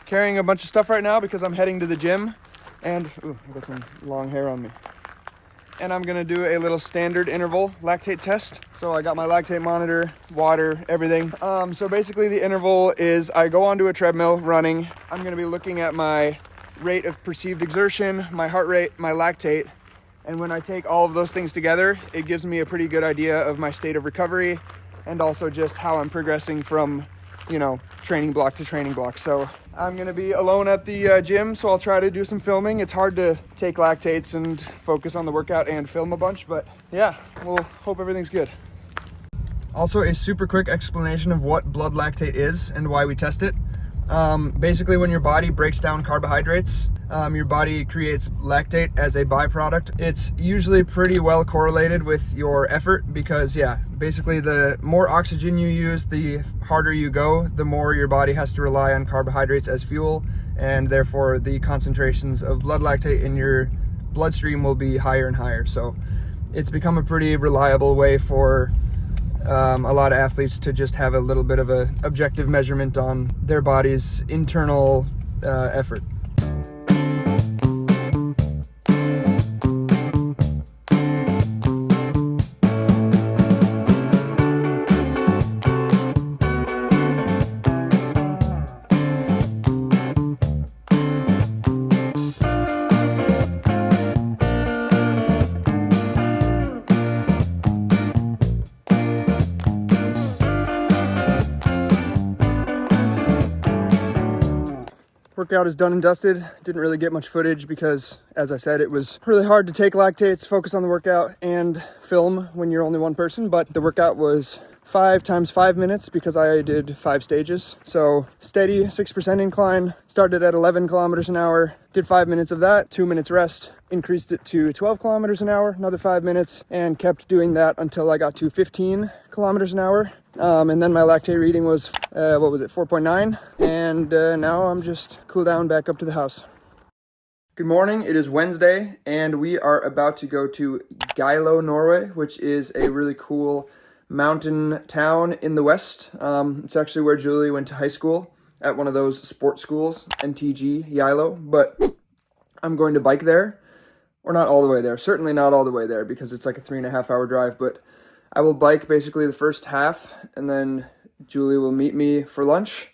carrying a bunch of stuff right now because I'm heading to the gym, and I've got some long hair on me. And I'm gonna do a little standard interval lactate test. So I got my lactate monitor, water, everything. So basically the interval is I go onto a treadmill running. I'm gonna be looking at my rate of perceived exertion, my heart rate, my lactate. And when I take all of those things together, it gives me a pretty good idea of my state of recovery and also just how I'm progressing from, you know, training block to training block. So I'm gonna be alone at the gym, so I'll try to do some filming. It's hard to take lactates and focus on the workout and film a bunch, but yeah, we'll hope everything's good. Also, a super quick explanation of what blood lactate is and why we test it. Basically, when your body breaks down carbohydrates, your body creates lactate as a byproduct. It's usually pretty well correlated with your effort because, yeah, basically the more oxygen you use, the harder you go, the more your body has to rely on carbohydrates as fuel, and therefore the concentrations of blood lactate in your bloodstream will be higher and higher. So it's become a pretty reliable way for a lot of athletes to just have a little bit of an objective measurement on their body's internal effort. Workout is done and dusted. Didn't really get much footage because, as I said, it was really hard to take lactates, focus on the workout, and film when you're only one person. But the workout was 5 times 5 minutes because I did 5 stages. So steady 6% incline, started at 11 kilometers an hour, did 5 minutes of that, 2 minutes rest, increased it to 12 kilometers an hour, another 5 minutes, and kept doing that until I got to 15 kilometers an hour. And then my lactate reading was, 4.9. And now I'm just cool down back up to the house. Good morning, it is Wednesday, and we are about to go to Geilo, Norway, which is a really cool mountain town in the west. It's actually where Julie went to high school, at one of those sports schools, NTG, Geilo. But I'm going to bike there, or not all the way there, certainly not all the way there, because it's like a 3.5 hour drive, but I will bike basically the first half, and then Julie will meet me for lunch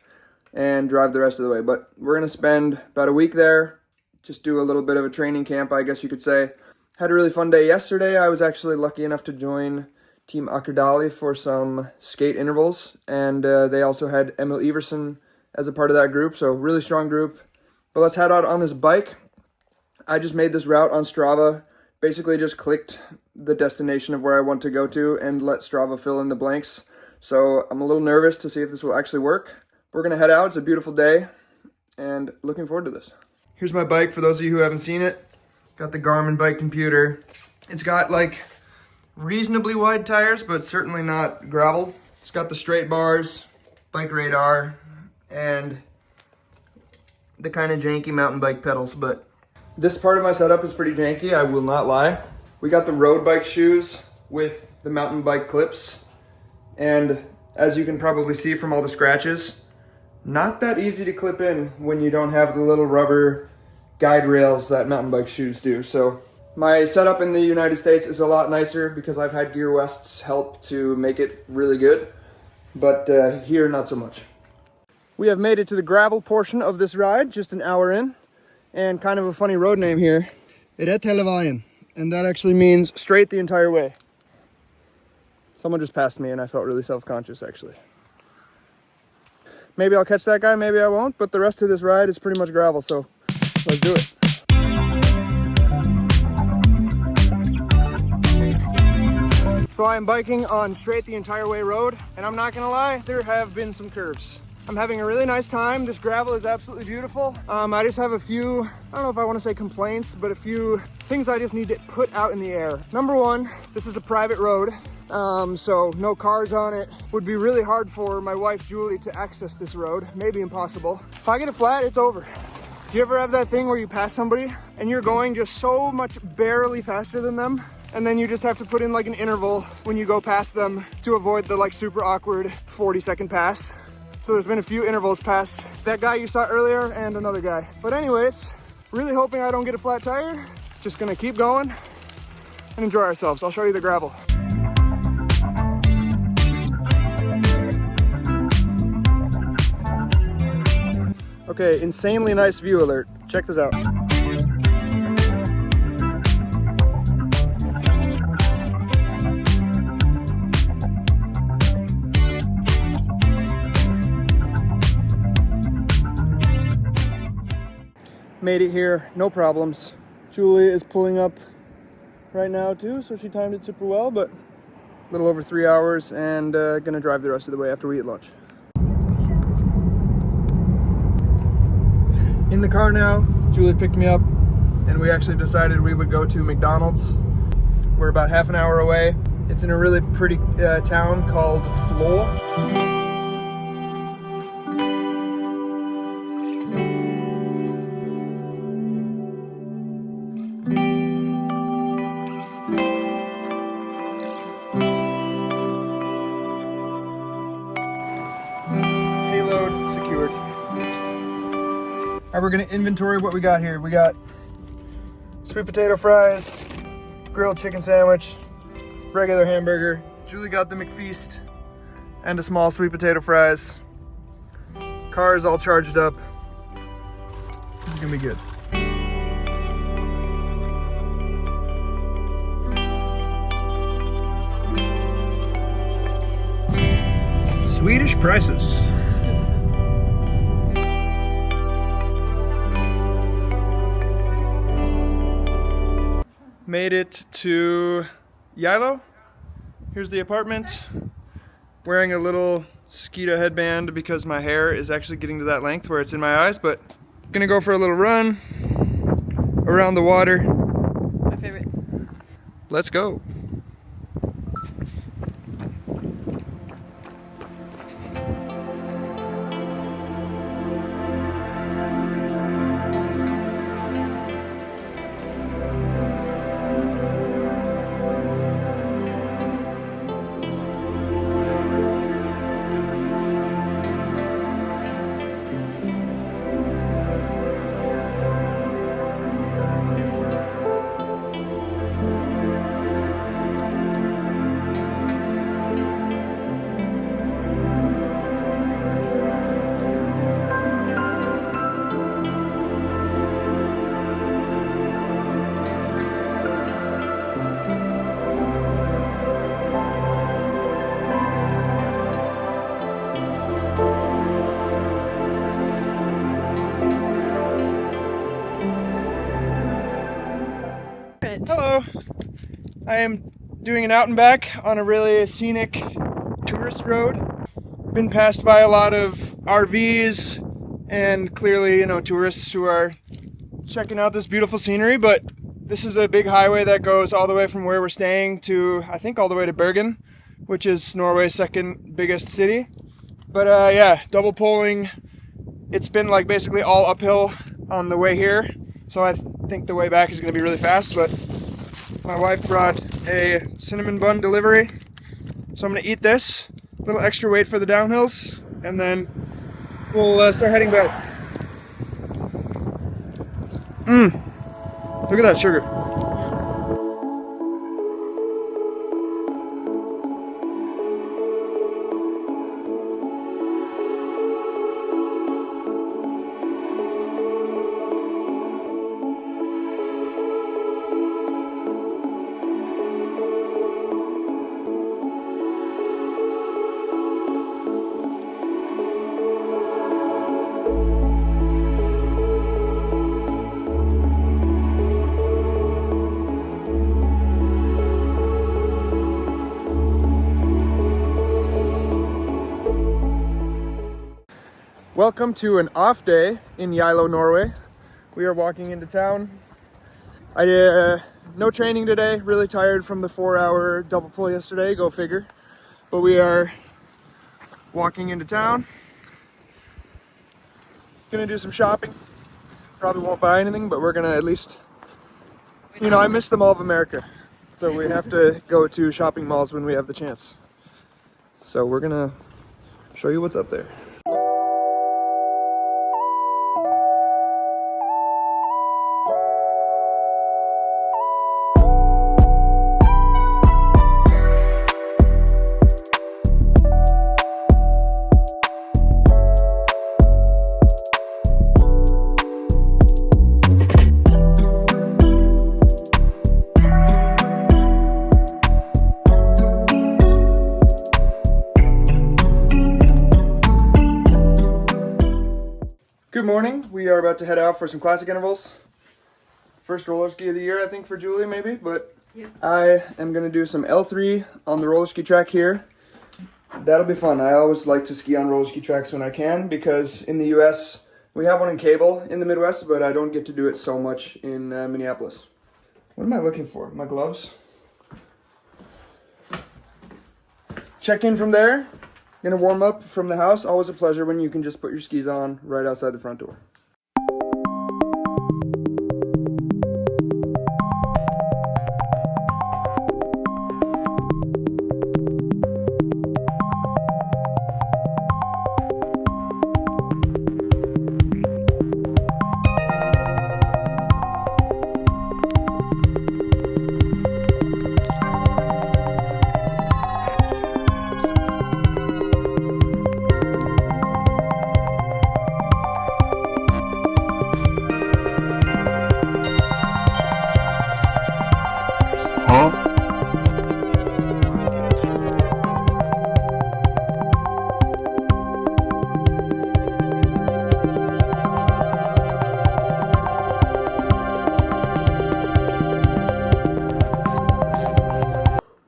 and drive the rest of the way. But we're going to spend about a week there, just do a little bit of a training camp, I guess you could say. Had a really fun day yesterday. I was actually lucky enough to join Team Akkerdali for some skate intervals, and they also had Emil Iversen as a part of that group, so really strong group. But let's head out on this bike. I just made this route on Strava, basically just clicked the destination of where I want to go to and let Strava fill in the blanks. So I'm a little nervous to see if this will actually work. We're gonna head out, it's a beautiful day, and looking forward to this. Here's my bike for those of you who haven't seen it. Got the Garmin bike computer. It's got like reasonably wide tires, but certainly not gravel. It's got the straight bars, bike radar, and the kind of janky mountain bike pedals, but this part of my setup is pretty janky, I will not lie. We got the road bike shoes with the mountain bike clips, and as you can probably see from all the scratches, not that easy to clip in when you don't have the little rubber guide rails that mountain bike shoes do. So my setup in the United States is a lot nicer because I've had Gear West's help to make it really good, but here not so much. We have made it to the gravel portion of this ride, just an hour in, and kind of a funny road name here, Rett hele veien, and that actually means straight the entire way. Someone just passed me and I felt really self-conscious actually. Maybe I'll catch that guy, maybe I won't, but the rest of this ride is pretty much gravel, so let's do it. So I am biking on straight the entire way road, and I'm not gonna lie, there have been some curves. I'm having a really nice time. This gravel is absolutely beautiful. I just have a few, I don't know if I want to say complaints, but a few things I just need to put out in the air. Number one, this is a private road, so no cars on it. Would be really hard for my wife, Julie, to access this road, maybe impossible. If I get a flat, it's over. Do you ever have that thing where you pass somebody and you're going just so much barely faster than them? And then you just have to put in like an interval when you go past them to avoid the like super awkward 40-second pass. It's So there's been a few intervals past that guy you saw earlier and another guy. But anyways, really hoping I don't get a flat tire. Just gonna keep going and enjoy ourselves. I'll show you the gravel. Okay, insanely nice view alert. Check this out. Made it here, no problems. Julie is pulling up right now too, so she timed it super well, but a little over 3 hours, and gonna drive the rest of the way after we eat lunch. In the car now, Julie picked me up, and we actually decided we would go to McDonald's. We're about half an hour away. It's in a really pretty town called Flo. Payload secured. All right, we're gonna inventory what we got here. We got sweet potato fries, grilled chicken sandwich, regular hamburger. Julie got the McFeast and a small sweet potato fries. Car is all charged up. It's gonna be good. Swedish prices. Made it to Geilo. Here's the apartment. Wearing a little Skeeta headband because my hair is actually getting to that length where it's in my eyes, but gonna go for a little run around the water. My favorite. Let's go. Hello. I am doing an out and back on a really scenic tourist road. Been passed by a lot of RVs and clearly, you know, tourists who are checking out this beautiful scenery, but this is a big highway that goes all the way from where we're staying to, I think, all the way to Bergen, which is Norway's second biggest city. But yeah, double poling. It's been like basically all uphill on the way here, so I think the way back is going to be really fast, but my wife brought a cinnamon bun delivery, so I'm going to eat this, a little extra weight for the downhills, and then we'll start heading back. Look at that sugar. Welcome to an off day in Geilo, Norway. We are walking into town. No training today, really tired from the 4-hour double pull yesterday, go figure. But we are walking into town. Gonna do some shopping. Probably won't buy anything, but we're gonna at least, you know, I miss the Mall of America. So we have to go to shopping malls when we have the chance. So we're gonna show you what's up there. Good morning. We are about to head out for some classic intervals. First roller ski of the year, I think, for Julie, maybe, but yep. I am going to do some L3 on the roller ski track here. That'll be fun. I always like to ski on roller ski tracks when I can, because in the US, we have one in Cable in the Midwest, but I don't get to do it so much in Minneapolis. What am I looking for? My gloves? Check in from there. Gonna warm up from the house. Always a pleasure when you can just put your skis on right outside the front door.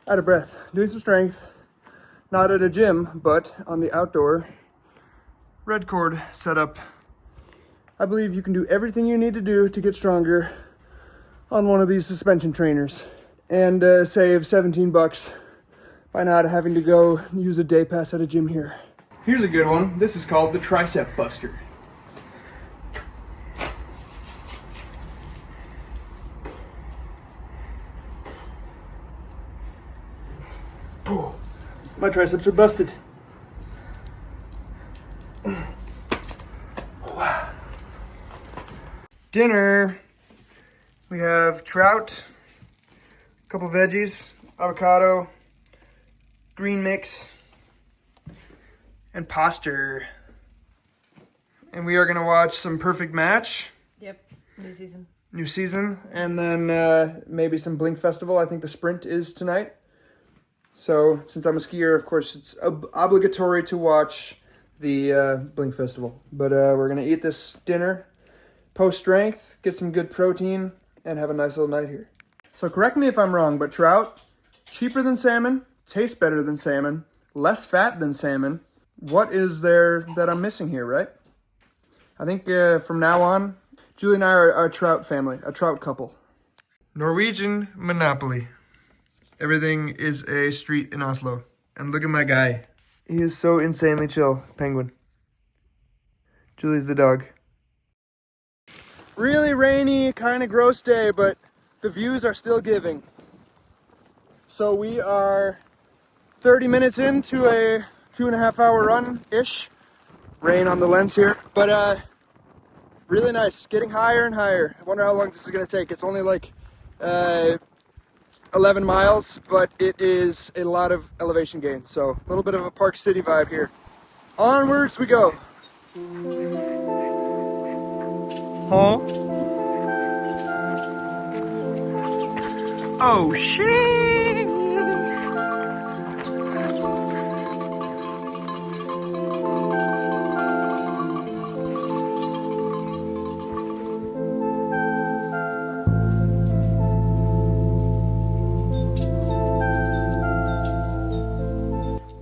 Out of breath, doing some strength, not at a gym, but on the outdoor red cord setup. I believe you can do everything you need to do to get stronger on one of these suspension trainers and save 17 bucks by not having to go use a day pass at a gym here. Here's a good one. This is called the Tricep Buster. My triceps are busted. Dinner. We have trout, a couple veggies, avocado, green mix, and pasta. And we are gonna watch some Perfect Match. Yep, New season, and then maybe some Blink Festival. I think the sprint is tonight. So, since I'm a skier, of course, it's obligatory to watch the Blink Festival. But we're going to eat this dinner post-strength, get some good protein, and have a nice little night here. So, correct me if I'm wrong, but trout, cheaper than salmon, tastes better than salmon, less fat than salmon. What is there that I'm missing here, right? I think from now on, Julie and I are a trout family, a trout couple. Norwegian Monopoly. Everything is a street in Oslo. And look at my guy. He is so insanely chill. Penguin. Julie's the dog. Really rainy, kind of gross day, but the views are still giving. So we are 30 minutes into a 2.5 hour run-ish. Rain on the lens here. But really nice. Getting higher and higher. I wonder how long this is going to take. It's only like 11 miles, but it is a lot of elevation gain. So a little bit of a Park City vibe here. Onwards we go. Huh? Oh shit!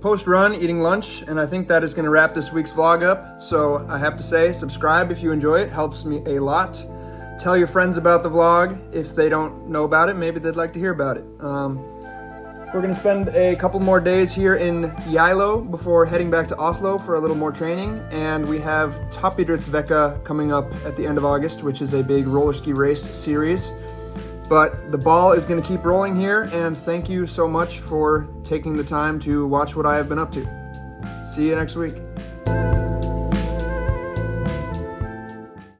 Post-run, eating lunch, and I think that is going to wrap this week's vlog up. So I have to say, subscribe if you enjoy it. Helps me a lot. Tell your friends about the vlog. If they don't know about it, maybe they'd like to hear about it. We're going to spend a couple more days here in Geilo before heading back to Oslo for a little more training. And we have Toppidrettsvekka coming up at the end of August, which is a big roller ski race series. But the ball is going to keep rolling here, and thank you so much for taking the time to watch what I have been up to. See you next week.